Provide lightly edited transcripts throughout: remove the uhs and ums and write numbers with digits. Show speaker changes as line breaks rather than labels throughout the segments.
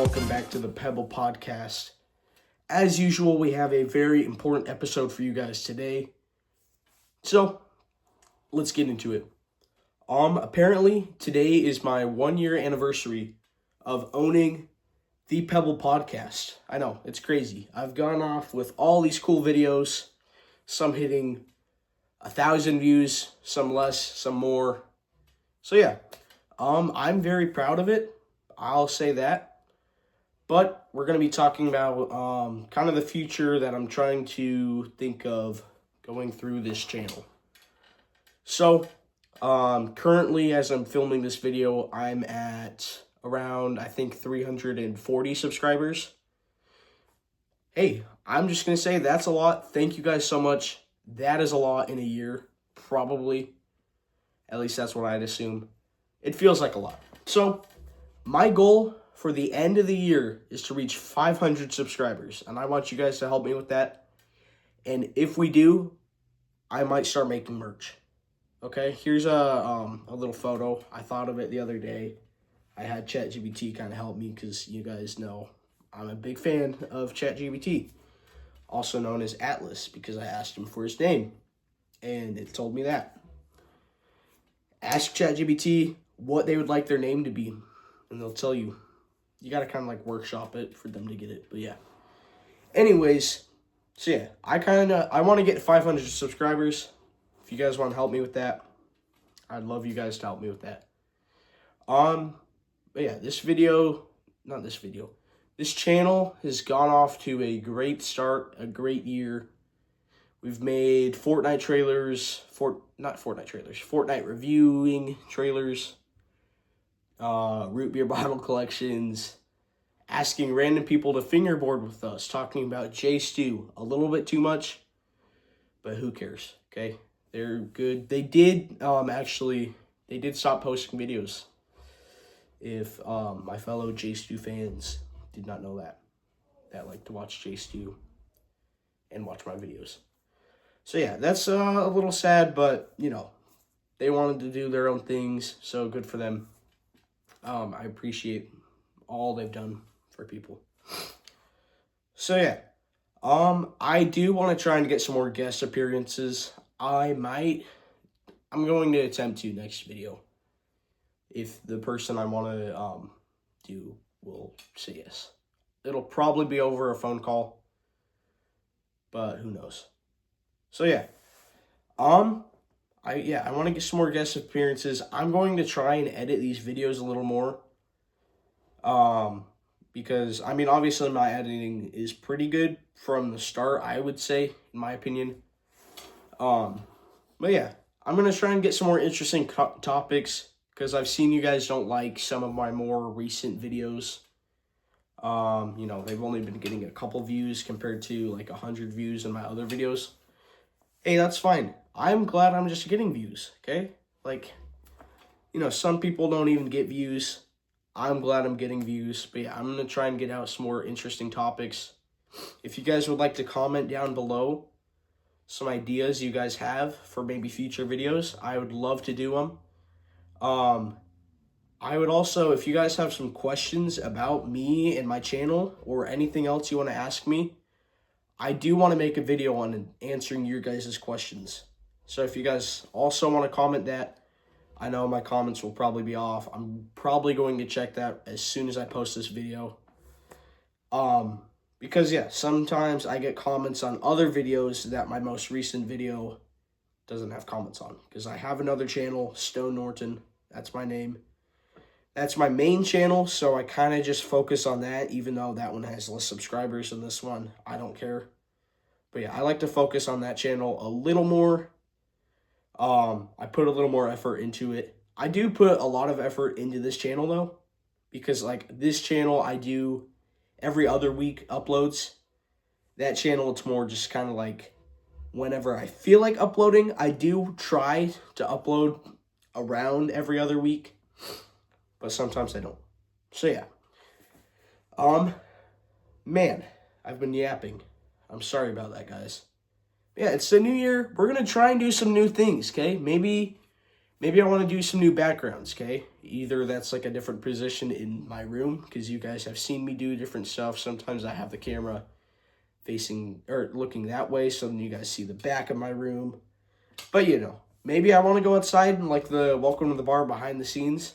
welcome back to the Pebble Podcast. As usual, we have a very important episode for you guys today. So, let's get into it. Apparently, today is my 1-year anniversary of owning the Pebble Podcast. I know, it's crazy. I've gone off with all these cool videos, some hitting 1,000 views, some less, some more. So yeah, I'm very proud of it. I'll say that. But we're going to be talking about kind of the future that I'm trying to think of going through this channel. So, currently, as I'm filming this video, I'm at around, I think, 340 subscribers. Hey, I'm just going to say that's a lot. Thank you guys so much. That is a lot in a year, probably. At least that's what I'd assume. It feels like a lot. So, my goal for the end of the year is to reach 500 subscribers, and I want you guys to help me with that. And if we do, I might start making merch. Okay, here's a little photo. I thought of it the other day. I had ChatGPT kind of help me because you guys know I'm a big fan of ChatGPT, also known as Atlas, because I asked him for his name, and it told me that. Ask ChatGPT what they would like their name to be, and they'll tell you. You got to kind of like workshop it for them to get it, but yeah. Anyways, so yeah, I want to get 500 subscribers. If you guys want to help me with that, I'd love you guys to help me with that. But yeah, this channel has gone off to a great start, a great year. We've made Fortnite reviewing trailers, root beer bottle collections, asking random people to fingerboard with us, talking about J-Stew a little bit too much, but who cares, okay? They're good. They did stop posting videos. If my fellow J-Stew fans did not know that like to watch J-Stew and watch my videos. So yeah, that's a little sad, but you know, they wanted to do their own things, so good for them. I appreciate all they've done for people. So yeah, I do want to try and get some more guest appearances. I'm going to attempt to next video, if the person I want to do will say yes. It'll probably be over a phone call, but who knows. So yeah, I want to get some more guest appearances. I'm going to try and edit these videos a little more. Because, I mean, obviously my editing is pretty good from the start, I would say, in my opinion. But yeah, I'm going to try and get some more interesting topics, because I've seen you guys don't like some of my more recent videos. You know, they've only been getting a couple views compared to like 100 views in my other videos. Hey, that's fine. I'm glad I'm just getting views, okay? Like, you know, some people don't even get views. I'm glad I'm getting views. But yeah, I'm going to try and get out some more interesting topics. If you guys would like to comment down below some ideas you guys have for maybe future videos, I would love to do them. I would also, if you guys have some questions about me and my channel or anything else you want to ask me, I do want to make a video on answering your guys' questions. So if you guys also want to comment that, I know my comments will probably be off. I'm probably going to check that as soon as I post this video. Because yeah, sometimes I get comments on other videos that my most recent video doesn't have comments on. Because I have another channel, Stone Norton. That's my name. That's my main channel, so I kind of just focus on that, even though that one has less subscribers than this one. I don't care. But yeah, I like to focus on that channel a little more. I put a little more effort into it. I do put a lot of effort into this channel, though, because, like, this channel I do every other week uploads. That channel, it's more just kind of like whenever I feel like uploading. I do try to upload around every other week, but sometimes I don't. So yeah. Man, I've been yapping. I'm sorry about that, guys. Yeah, it's the new year. We're going to try and do some new things, okay? Maybe maybe I want to do some new backgrounds, okay? Either that's like a different position in my room, because you guys have seen me do different stuff. Sometimes I have the camera facing or looking that way, so then you guys see the back of my room. But maybe I want to go outside and like the Welcome to the Bar behind the scenes.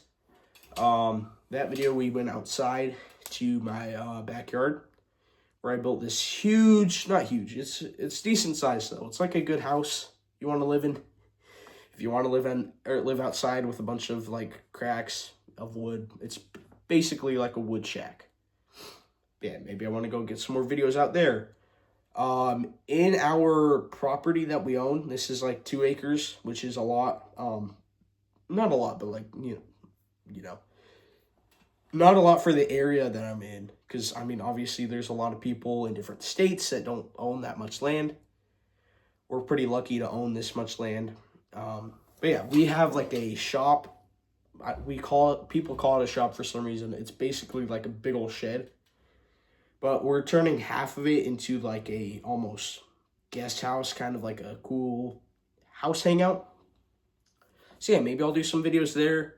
That video we went outside to my backyard where I built this huge, not huge, it's decent size though. It's like a good house you want to live in. If you want to live outside with a bunch of like cracks of wood, it's basically like a wood shack. Yeah, maybe I want to go get some more videos out there. In our property that we own, this is like 2 acres, which is a lot. Not a lot, but like, not a lot for the area that I'm in. Because, I mean, obviously there's a lot of people in different states that don't own that much land. We're pretty lucky to own this much land. But yeah, we have like a shop. People call it a shop for some reason. It's basically like a big old shed. But we're turning half of it into like a almost guest house, kind of like a cool house hangout. So yeah, maybe I'll do some videos there.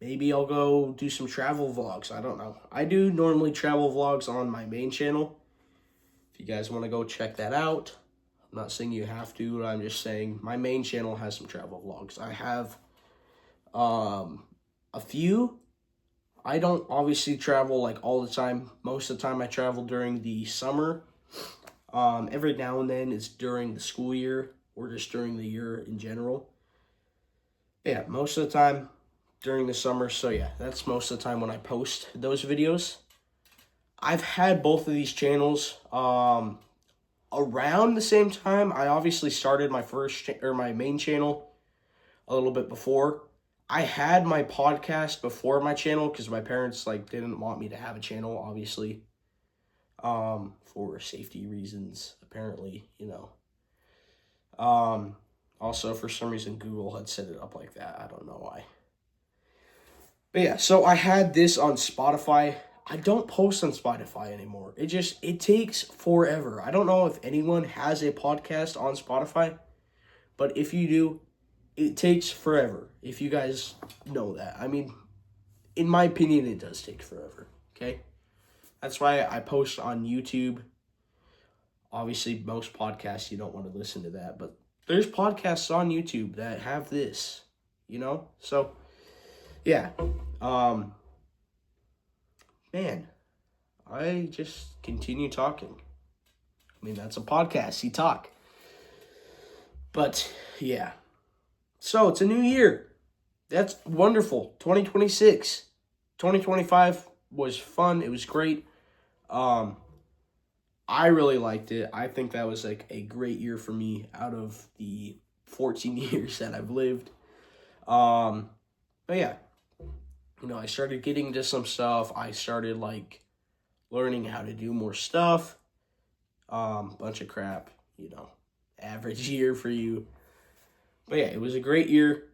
Maybe I'll go do some travel vlogs. I don't know. I do normally travel vlogs on my main channel. If you guys want to go check that out. I'm not saying you have to, but I'm just saying my main channel has some travel vlogs. I have a few. I don't obviously travel like all the time. Most of the time I travel during the summer. Every now and then it's during the school year or just during the year in general. Yeah, most of the time during the summer. So yeah, that's most of the time when I post those videos. I've had both of these channels around the same time. I obviously started my my main channel a little bit before. I had my podcast before my channel because my parents like didn't want me to have a channel, obviously, for safety reasons, apparently, Also, for some reason, Google had set it up like that. I don't know why. But yeah, so I had this on Spotify. I don't post on Spotify anymore. It takes forever. I don't know if anyone has a podcast on Spotify, but if you do, it takes forever, if you guys know that. I mean, in my opinion, it does take forever, okay? That's why I post on YouTube. Obviously, most podcasts, you don't want to listen to that, but there's podcasts on YouTube that have this, So, yeah. Man, I just continue talking. I mean, that's a podcast. You talk. But, yeah. So, it's a new year. That's wonderful. 2026. 2025 was fun. It was great. I really liked it. I think that was like a great year for me out of the 14 years that I've lived. But yeah, I started getting into some stuff. I started like learning how to do more stuff. Bunch of crap, average year for you. But yeah, it was a great year.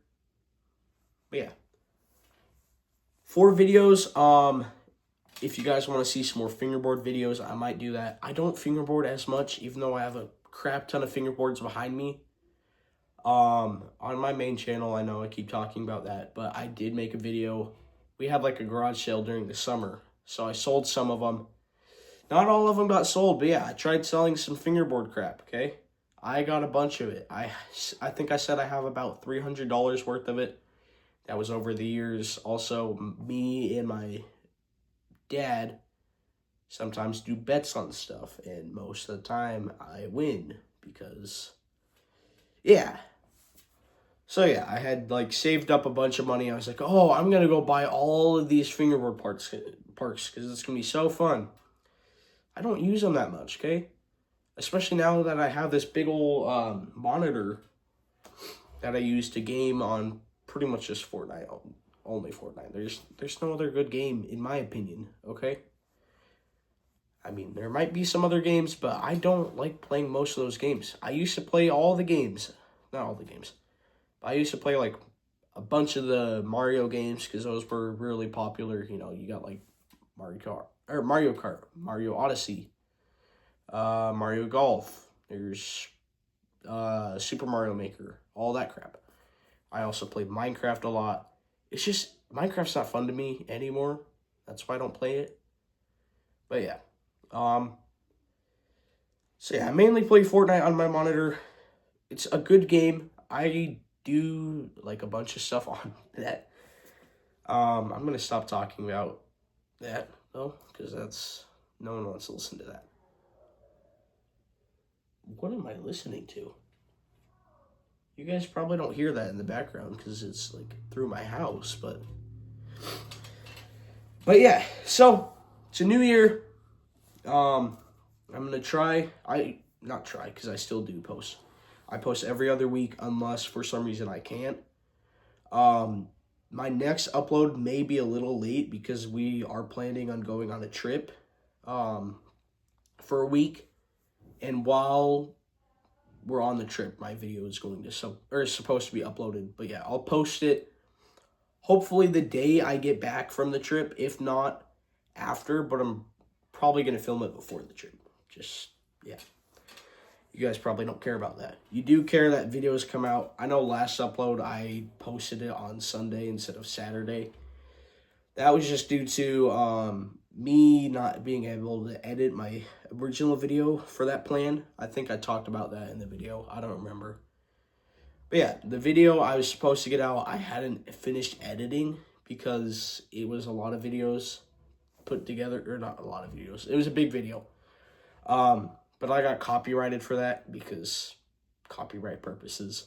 But yeah. 4 videos. If you guys want to see some more fingerboard videos, I might do that. I don't fingerboard as much, even though I have a crap ton of fingerboards behind me. On my main channel, I know I keep talking about that, but I did make a video. We had like a garage sale during the summer, so I sold some of them. Not all of them got sold, but yeah, I tried selling some fingerboard crap, okay? I got a bunch of it. I think I said I have about $300 worth of it. That was over the years. Also, me and my dad sometimes do bets on stuff, and most of the time I win because, yeah. So yeah, I had like saved up a bunch of money. I was like, oh, I'm gonna go buy all of these fingerboard parks because it's gonna be so fun. I don't use them that much, okay? Especially now that I have this big old monitor that I use to game on pretty much just Fortnite. Only Fortnite. There's no other good game, in my opinion, okay? I mean, there might be some other games, but I don't like playing most of those games. I used to play all the games. Not all the games. But I used to play, like, a bunch of the Mario games, because those were really popular. You got, like, Mario Kart, Mario Odyssey, Mario Golf. There's Super Mario Maker. all that crap. I also played Minecraft a lot. It's just, Minecraft's not fun to me anymore. That's why I don't play it. But yeah. So yeah, I mainly play Fortnite on my monitor. It's a good game. I do like a bunch of stuff on that. I'm going to stop talking about that, though, because no one wants to listen to that. What am I listening to? You guys probably don't hear that in the background because it's like through my house, but yeah, so it's a new year. I'm gonna try. Not try because I still do post. I post every other week unless for some reason I can't. My next upload may be a little late because we are planning on going on a trip for a week, and while we're on the trip, my video is supposed to be uploaded. But yeah, I'll post it hopefully the day I get back from the trip, if not after, but I'm probably going to film it before the trip. Just, yeah. You guys probably don't care about that. You do care that videos come out. I know last upload I posted it on Sunday instead of Saturday. That was just due to me not being able to edit my original video for that plan. I think I talked about that in the video. I don't remember. But yeah, the video I was supposed to get out, I hadn't finished editing because it was a lot of videos put together, or not a lot of videos. It was a big video. But I got copyrighted for that because copyright purposes.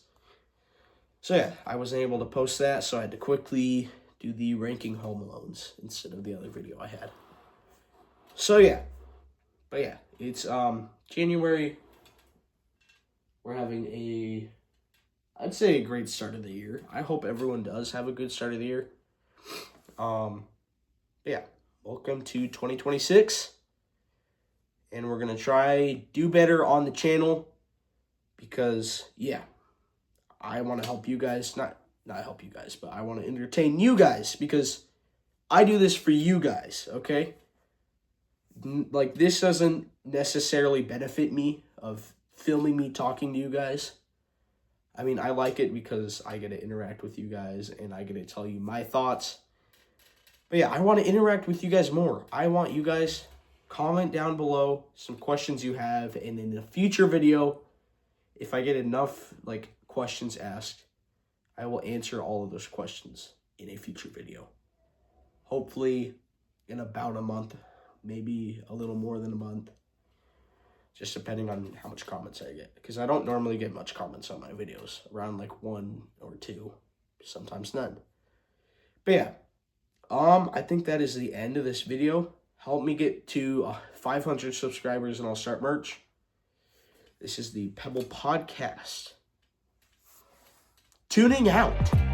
So yeah, I wasn't able to post that, so I had to quickly do the ranking Home Alones instead of the other video I had. So yeah. But yeah, it's January. We're having I'd say a great start of the year. I hope everyone does have a good start of the year. Yeah, welcome to 2026. And we're going to try do better on the channel because, yeah, I want to help you guys. Not help you guys, but I want to entertain you guys because I do this for you guys, okay? Like, this doesn't necessarily benefit me of filming me talking to you guys. I mean, I like it because I get to interact with you guys and I get to tell you my thoughts. But yeah, I want to interact with you guys more. I want you guys comment down below some questions you have, and in a future video, if I get enough questions asked, I will answer all of those questions in a future video. Hopefully in about a month, maybe a little more than a month, just depending on how much comments I get, because I don't normally get much comments on my videos, around 1 or 2, sometimes none. But yeah, I think that is the end of this video. Help me get to 500 subscribers and I'll start merch. This is the Pebble Podcast. Tuning out.